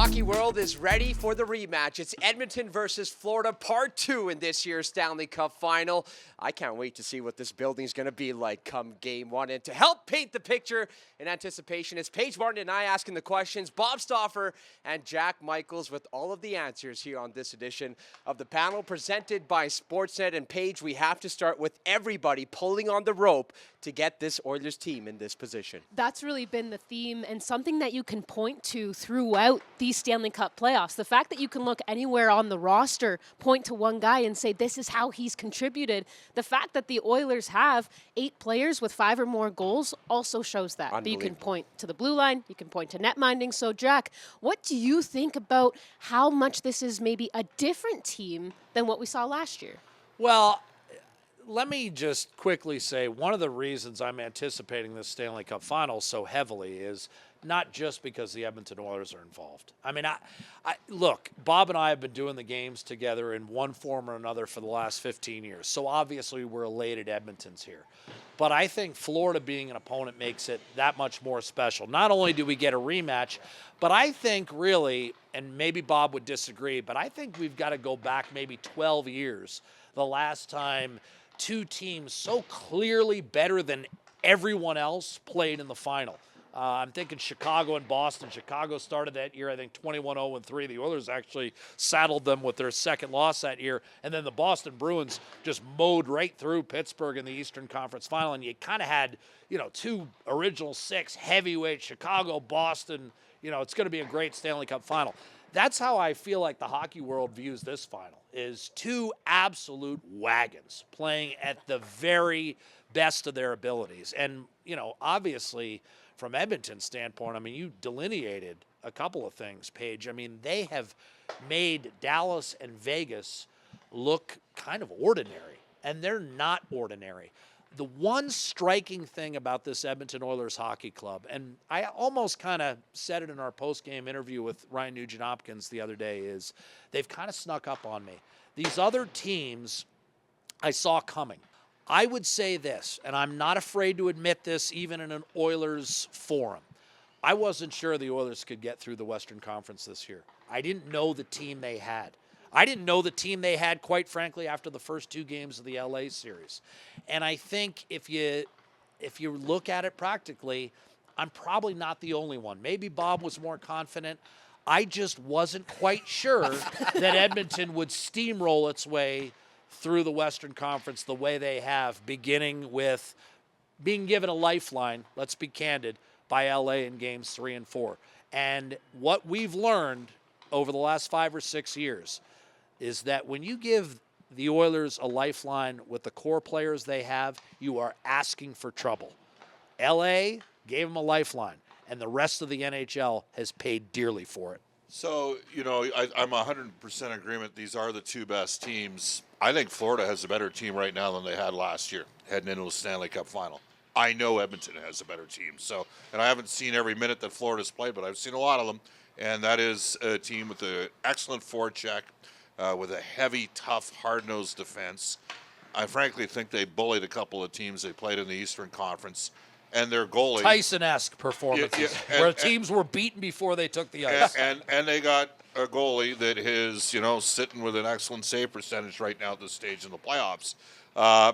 hockey world is ready for the rematch. It's Edmonton versus Florida, part 2 in this year's Stanley Cup Final. I can't wait to see what this building's going to be like come Game 1. And to help paint the picture in anticipation, it's Paige Martin and I asking the questions, Bob Stauffer and Jack Michaels with all of the answers here on this edition of the panel presented by Sportsnet. And Paige, we have to start with everybody pulling on the rope to get this Oilers team in this position. That's really been the theme and something that you can point to throughout these Stanley Cup playoffs. The fact that you can look anywhere on the roster, point to one guy and say this is how he's contributed. The fact that the Oilers have 8 players with 5 or more goals also shows that. But you can point to the blue line, you can point to net minding. So Jack, what do you think about how much this is maybe a different team than what we saw last year? Well, let me just quickly say one of the reasons I'm anticipating this Stanley Cup Final so heavily is not just because the Edmonton Oilers are involved. I mean, look, Bob and I have been doing the games together in one form or another for the last 15 years. So obviously we're elated Edmonton's here. But I think Florida being an opponent makes it that much more special. Not only do we get a rematch, but I think really, and maybe Bob would disagree, but I think we've got to go back maybe 12 years, the last time two teams so clearly better than everyone else played in the final. I'm thinking Chicago and Boston. Chicago started that year, I think, 21-0-3. The Oilers actually saddled them with their second loss that year. And then the Boston Bruins just mowed right through Pittsburgh in the Eastern Conference Final. And you kind of had, two original 6 heavyweight, Chicago, Boston. It's going to be a great Stanley Cup Final. That's how I feel like the hockey world views this final, is 2 absolute wagons playing at the very best of their abilities. And, obviously, from Edmonton's standpoint, I mean, you delineated a couple of things, Paige. I mean, they have made Dallas and Vegas look kind of ordinary, and they're not ordinary. The one striking thing about this Edmonton Oilers hockey club, and I almost kind of said it in our post-game interview with Ryan Nugent-Hopkins the other day, is they've kind of snuck up on me. These other teams I saw coming. I would say this, and I'm not afraid to admit this even in an Oilers forum. I wasn't sure the Oilers could get through the Western Conference this year. I didn't know the team they had. I didn't know the team they had, quite frankly, after the first 2 games of the LA series. And I think if you look at it practically, I'm probably not the only one. Maybe Bob was more confident. I just wasn't quite sure that Edmonton would steamroll its way through the Western Conference the way they have, beginning with being given a lifeline, let's be candid, by LA in games 3 and 4. And what we've learned over the last 5 or 6 years is that when you give the Oilers a lifeline with the core players they have, you are asking for trouble. LA gave them a lifeline, and the rest of the NHL has paid dearly for it. So, I'm 100% agreement. These are the 2 best teams. I think Florida has a better team right now than they had last year, heading into the Stanley Cup Final. I know Edmonton has a better team. And I haven't seen every minute that Florida's played, but I've seen a lot of them. And that is a team with an excellent forecheck, with a heavy, tough, hard-nosed defense. I frankly think they bullied a couple of teams they played in the Eastern Conference. And their goalie, Tyson-esque performances, where teams were beaten before they took the ice. And they got a goalie that is, sitting with an excellent save percentage right now at this stage in the playoffs.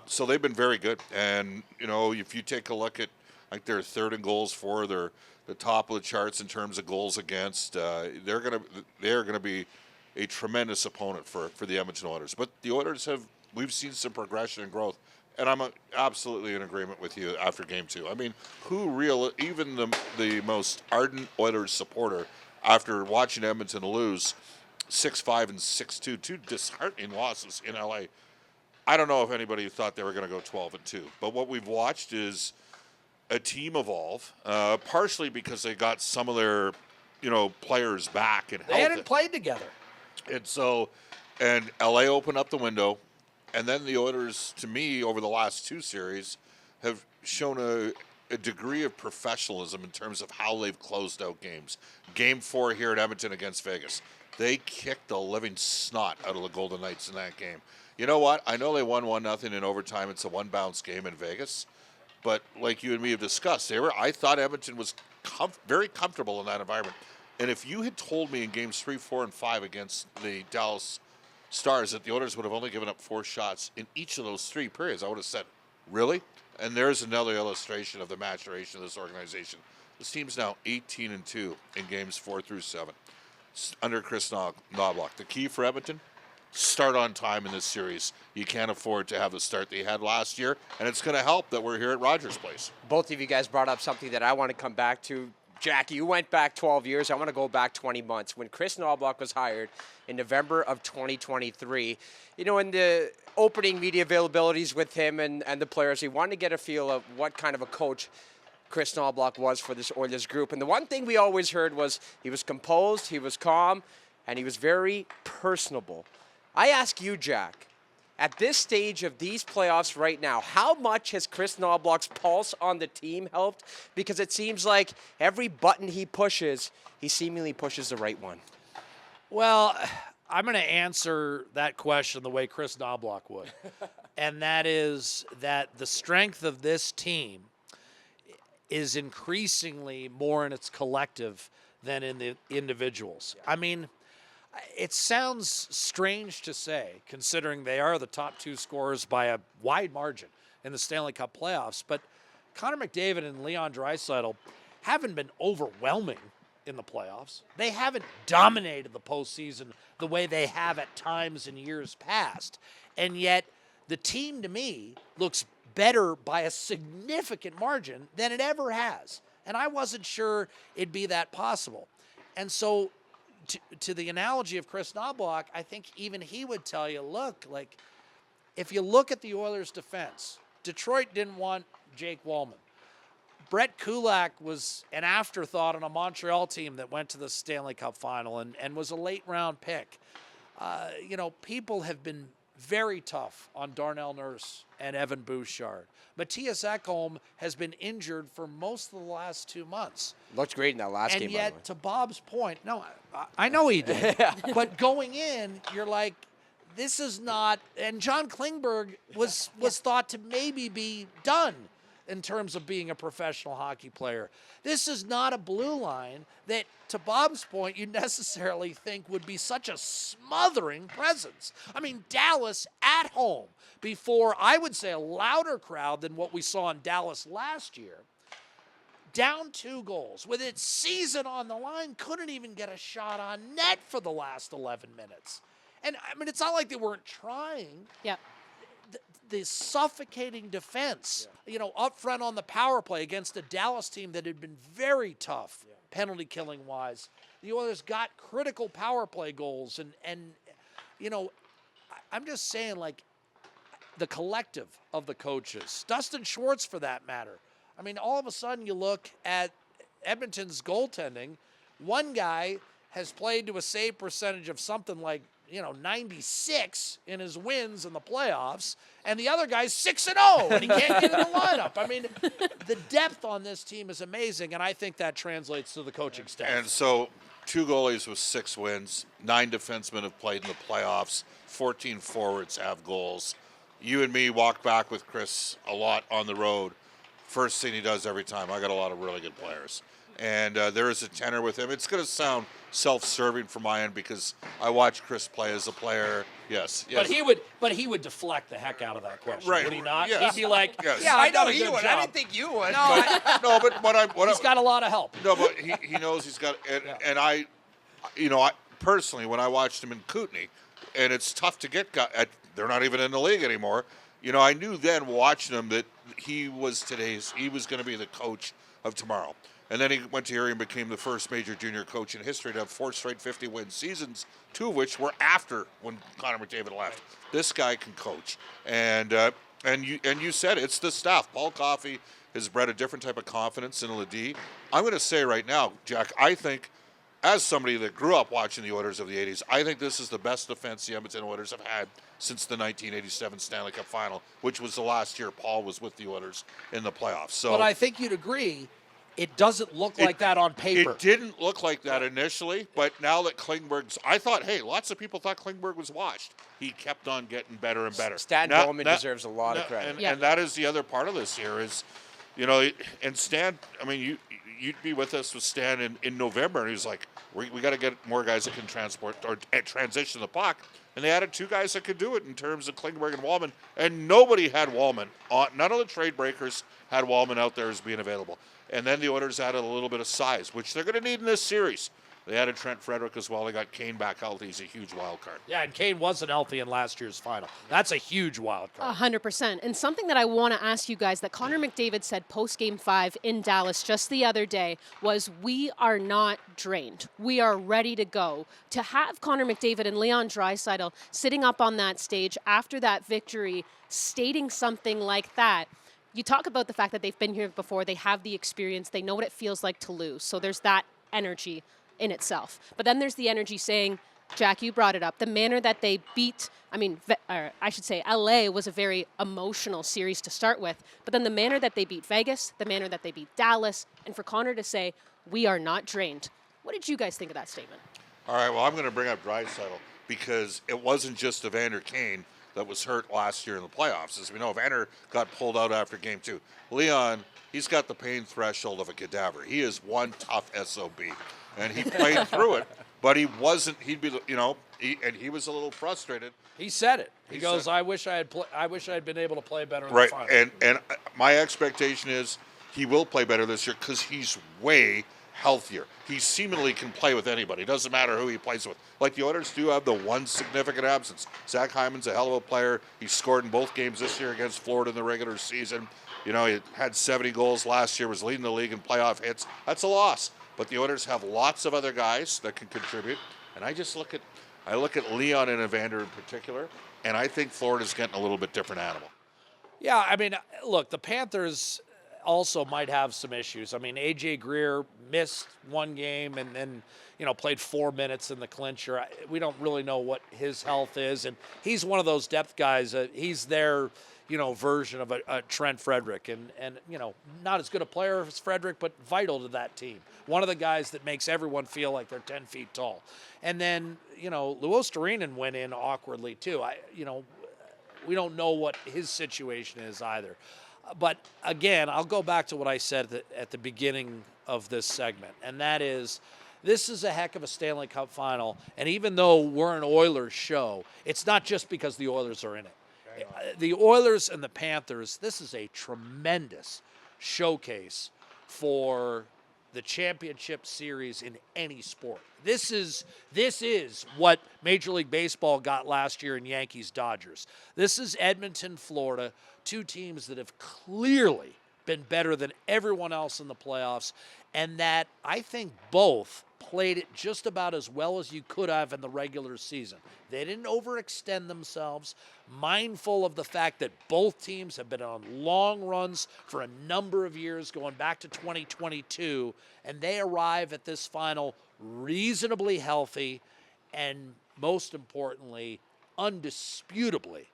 So they've been very good. And, if you take a look at, like, their third in goals for, they're the top of the charts in terms of goals against. They're gonna be a tremendous opponent for the Edmonton Oilers. But the Oilers we've seen some progression and growth. And I'm absolutely in agreement with you after Game 2. I mean, even the most ardent Oilers supporter, after watching Edmonton lose 6-5 and 6-2, 2 disheartening losses in LA, I don't know if anybody thought they were going to go 12-2. But what we've watched is a team evolve, partially because they got some of their, players back and they hadn't played together. And LA opened up the window. And then the Oilers, to me, over the last 2 series, have shown a degree of professionalism in terms of how they've closed out games. Game 4 here at Edmonton against Vegas. They kicked the living snot out of the Golden Knights in that game. You know what? I know they won 1-0 in overtime. It's a one-bounce game in Vegas. But like you and me have discussed, I thought Edmonton was very comfortable in that environment. And if you had told me in games 3, 4, and 5 against the Dallas Stars that the Oilers would have only given up 4 shots in each of those 3 periods, I would have said, really? And there's another illustration of the maturation of this organization. This team's now 18-2 in games 4 through 7 under Chris Knobloch. The key for Edmonton, start on time in this series. You can't afford to have the start they had last year, and it's going to help that we're here at Rogers Place. Both of you guys brought up something that I want to come back to. Jackie, you went back 12 years. I want to go back 20 months. When Chris Knobloch was hired in November of 2023, in the opening media availabilities with him and the players, he wanted to get a feel of what kind of a coach Chris Knobloch was for this Oilers group. And the one thing we always heard was he was composed, he was calm, and he was very personable. I ask you, Jack, at this stage of these playoffs right now, how much has Chris Knobloch's pulse on the team helped? Because it seems like every button he pushes, he seemingly pushes the right one. Well, I'm going to answer that question the way Chris Knobloch would. And that is that the strength of this team is increasingly more in its collective than in the individuals. I mean, it sounds strange to say, considering they are the top 2 scorers by a wide margin in the Stanley Cup playoffs, but Connor McDavid and Leon Draisaitl haven't been overwhelming in the playoffs. They haven't dominated the postseason the way they have at times in years past. And yet, the team, to me, looks better by a significant margin than it ever has. And I wasn't sure it'd be that possible. And so, to the analogy of Chris Knobloch, I think even he would tell you, look, like, if you look at the Oilers' defense, Detroit didn't want Jake Wallman. Brett Kulak was an afterthought on a Montreal team that went to the Stanley Cup Final and was a late-round pick. People have been very tough on Darnell Nurse and Evan Bouchard. Matthias Ekholm has been injured for most of the last 2 months. Looked great in that last game, And by the way. yet, to Bob's point, no, I know he did. But going in, you're like, this is not, and John Klingberg was thought to maybe be done in terms of being a professional hockey player. This is not a blue line that, to Bob's point, you necessarily think would be such a smothering presence. I mean, Dallas at home, before, I would say, a louder crowd than what we saw in Dallas last year, down 2 goals, with its season on the line, couldn't even get a shot on net for the last 11 minutes. And, I mean, it's not like they weren't trying. Yeah. The suffocating defense, up front on the power play against a Dallas team that had been very tough penalty killing wise. The Oilers got critical power play goals. And I'm just saying, like, the collective of the coaches, Dustin Schwartz for that matter. I mean, all of a sudden you look at Edmonton's goaltending. One guy has played to a save percentage of something like 96 in his wins in the playoffs, and the other guy's 6-0, and he can't get in the lineup. I mean, the depth on this team is amazing, and I think that translates to the coaching staff. And so 2 goalies with 6 wins, 9 defensemen have played in the playoffs, 14 forwards have goals. You and me walk back with Chris a lot on the road. First thing he does every time, I got a lot of really good players. And there is a tenor with him. It's going to sound self-serving from my end because I watch Chris play as a player. Yes. But he would deflect the heck out of that question, Right. would he not? Yes. He'd be like, Yes. "Yeah, I know done a he good would. job." I didn't think you would. No, but what He's got a lot of help. No, but he knows he's got, and I personally, when I watched him in Kootenay, and it's tough to get guys, they're not even in the league anymore. I knew then watching him that he was going to be the coach of tomorrow. And then he went to Erie and became the first major junior coach in history to have 4 straight 50-win seasons, 2 of which were after when Connor McDavid left. This guy can coach, and you said it, it's the staff. Paul Coffey has bred a different type of confidence in Ledee. I'm going to say right now, Jack, I think, as somebody that grew up watching the Oilers of the 80s, I think this is the best defense the Edmonton Oilers have had since the 1987 Stanley Cup Final, which was the last year Paul was with the Oilers in the playoffs. So, But I think you'd agree, it doesn't look like that on paper. It didn't look like that initially, but now that I thought, hey, lots of people thought Klingberg was washed. He kept on getting better and better. Stan Bowman deserves a lot of credit. And that is the other part of this here is, and Stan, I mean, you'd be with us with Stan in November, and he was like, we got to get more guys that can transport or transition the puck. And they added 2 guys that could do it in terms of Klingberg and Wallman. And nobody had Wallman. None of the trade breakers had Wallman out there as being available. And then the Oilers added a little bit of size, which they're going to need in this series. They added Trent Frederick as well. They got Kane back healthy. He's a huge wild card. Yeah, and Kane wasn't healthy in last year's final. That's a huge wild card. 100%. And something that I want to ask you guys that Connor McDavid said post-Game 5 in Dallas just the other day was, we are not drained. We are ready to go. To have Connor McDavid and Leon Draisaitl sitting up on that stage after that victory, stating something like that, you talk about the fact that they've been here before, they have the experience, they know what it feels like to lose. So there's that energy in itself. But then there's the energy saying, Jack, you brought it up, the manner that they beat, I should say LA was a very emotional series to start with, but then the manner that they beat Vegas, the manner that they beat Dallas, and for Connor to say, we are not drained. What did you guys think of that statement? All right, well, I'm going to bring up Draisaitl because it wasn't just Evander Kane that was hurt last year in the playoffs. As we know, Evander got pulled out after Game 2. Leon, he's got the pain threshold of a cadaver. He is one tough SOB. And he played through it, but he wasn't. He'd be, he was a little frustrated. He said it. He goes, "I wish I had been able to play better." In right, the final. and my expectation is he will play better this year because he's way healthier. He seemingly can play with anybody. It doesn't matter who he plays with. Like the Oilers do have the one significant absence. Zach Hyman's a hell of a player. He scored in both games this year against Florida in the regular season. He had 70 goals last year. Was leading the league in playoff hits. That's a loss. But the Oilers have lots of other guys that can contribute, and I look at Leon and Evander in particular, and I think Florida's getting a little bit different animal. Yeah, I mean, look, the Panthers also might have some issues. I mean, A.J. Greer missed one game and then, played 4 minutes in the clincher. We don't really know what his health is, and he's one of those depth guys. He's their version of a Trent Frederick, and not as good a player as Frederick, but vital to that team. One of the guys that makes everyone feel like they're 10 feet tall. And then, Luostarinen went in awkwardly too. We don't know what his situation is either. But again, I'll go back to what I said at the beginning of this segment, and that is, this is a heck of a Stanley Cup final, and even though we're an Oilers show, it's not just because the Oilers are in it. The Oilers and the Panthers, this is a tremendous showcase for the championship series in any sport. This is what Major League Baseball got last year in Yankees-Dodgers. This is Edmonton, Florida, 2 teams that have clearly been better than everyone else in the playoffs, and that I think both played it just about as well as you could have in the regular season. They didn't overextend themselves, mindful of the fact that both teams have been on long runs for a number of years, going back to 2022, and they arrive at this final reasonably healthy and, most importantly, undisputably,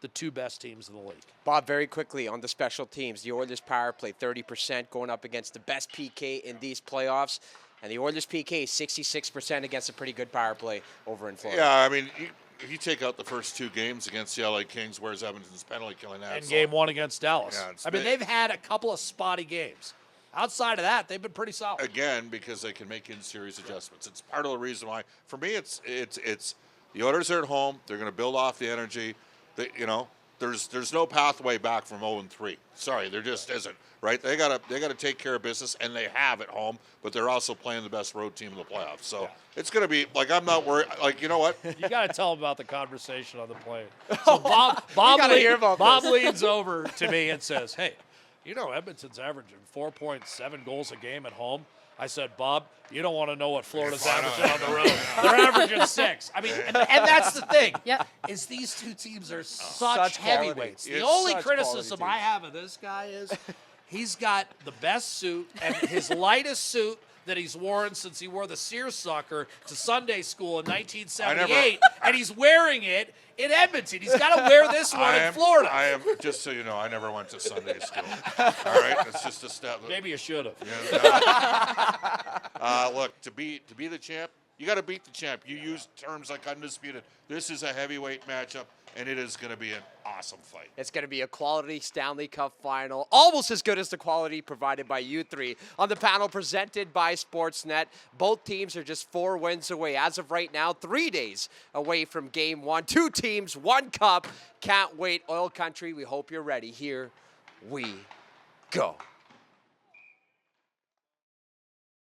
the 2 best teams in the league. Bob, very quickly on the special teams, the Oilers power play 30% going up against the best PK in these playoffs. And the Oilers PK is 66% against a pretty good power play over in Florida. Yeah, I mean, if you take out the first 2 games against the LA Kings, where's Edmonton's penalty killing that? And Game 1 against Dallas. Yeah, they've had a couple of spotty games. Outside of that, they've been pretty solid. Again, because they can make in-series adjustments. It's part of the reason why. For me, it's the Oilers are at home. They're going to build off the energy. There's no pathway back from 0-3. Sorry, there just isn't. Right? They gotta take care of business, and they have at home. But they're also playing the best road team in the playoffs. So it's going to be like, I'm not worried. Like, you know what? You got to tell them about the conversation on the plane. So Bob leans over to me and says, "Hey, Edmonton's averaging 4.7 goals a game at home." I said, "Bob, you don't want to know what Florida's averaging on the road. They're averaging 6. I mean, and that's the thing. Yeah. Is these 2 teams are such Such quality. heavyweights. The It's only such criticism quality I have of this guy is he's got the best suit and his lightest suit that he's worn since he wore the seersucker to Sunday school in 1978, and he's wearing it in Edmonton. He's got to wear this one in Florida. I am, just so you know, I never went to Sunday school. All right, it's just a step. Maybe you should have. Look, to be the champ, You got to beat the champ. You use terms like undisputed. This is a heavyweight matchup, and it is going to be an awesome fight. It's going to be a quality Stanley Cup final, almost as good as the quality provided by you three. On the panel presented by Sportsnet, both teams are just 4 wins away. As of right now, 3 days away from Game 1. 2 teams, 1 cup. Can't wait. Oil Country, we hope you're ready. Here we go.